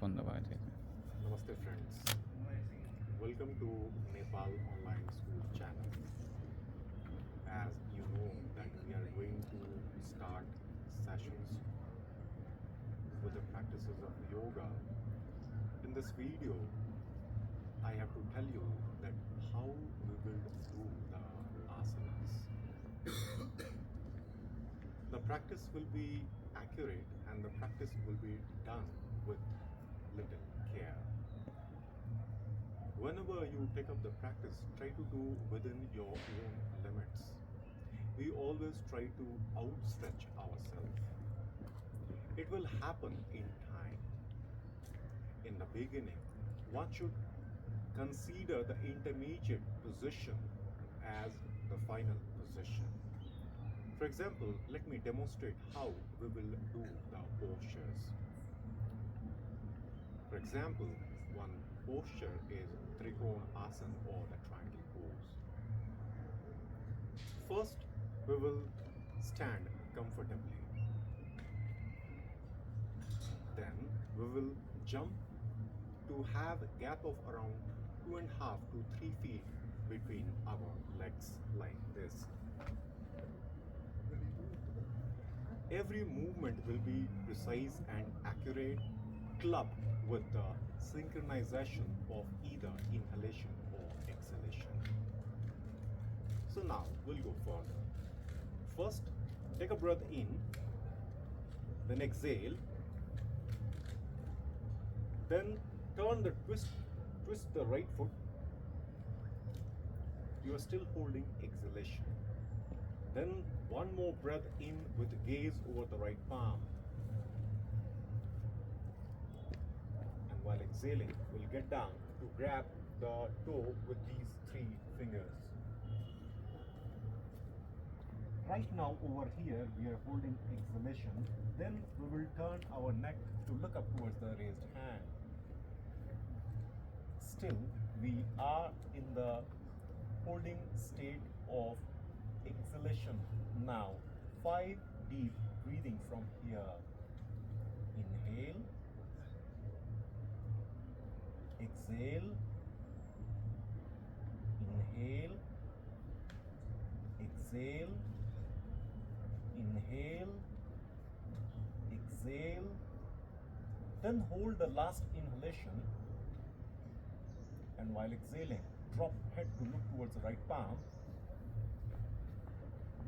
বন্ধ করা যায়। Namaste friends, welcome to Nepal Online School channel. As you know that we are going to start sessions with the practices of yoga. In this video, I have to tell you that how we will do the asanas. The practice will be accurate and the practice will be done with little care. Whenever you take up the practice, try to do within your own limits. We always try to outstretch ourselves. It will happen in time. In the beginning, one should consider the intermediate position as the final position. For example, let me demonstrate how we will do the postures. For example, one posture is Asana or the triangle pose. First, we will stand comfortably. Then we will jump to have a gap of around 2.5 to 3 feet between our legs like this. Every movement will be precise and accurate, clubbed with the synchronization of either inhalation or exhalation. So now we'll go further. First, take a breath in, then exhale, then turn the twist the right foot. You are still holding exhalation. Then one more breath in with the gaze over the right palm. And while exhaling, we'll get down to grab the toe with these 3 fingers. Right now over here we are holding exhalation. Then we will turn our neck to look up towards the raised hand. Still, we are in the holding state of exhalation now. 5 deep breathing from here. Inhale, exhale, inhale, exhale, inhale, exhale. Then hold the last inhalation, and while exhaling, drop head to look towards the right palm.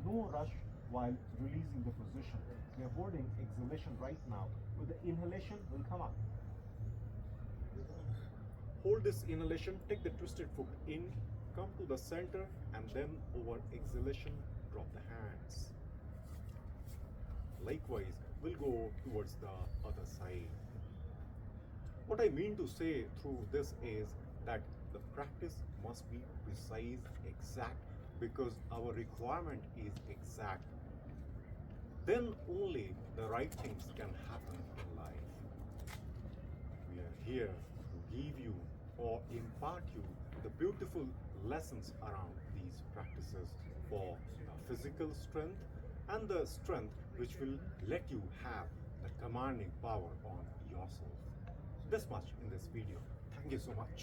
No rush while releasing the position. We are holding exhalation right now. With the inhalation, we'll come up. Hold this inhalation, take the twisted foot in, come to the center, and then over exhalation, drop the hands. Likewise, we'll go towards the other side. What I mean to say through this is that the practice must be precise, exact, because our requirement is exact. Then only the right things can happen in life. We are here to give you or impart you the beautiful lessons around these practices for physical strength and the strength which will let you have the commanding power on yourself. This much in this video. Thank you so much.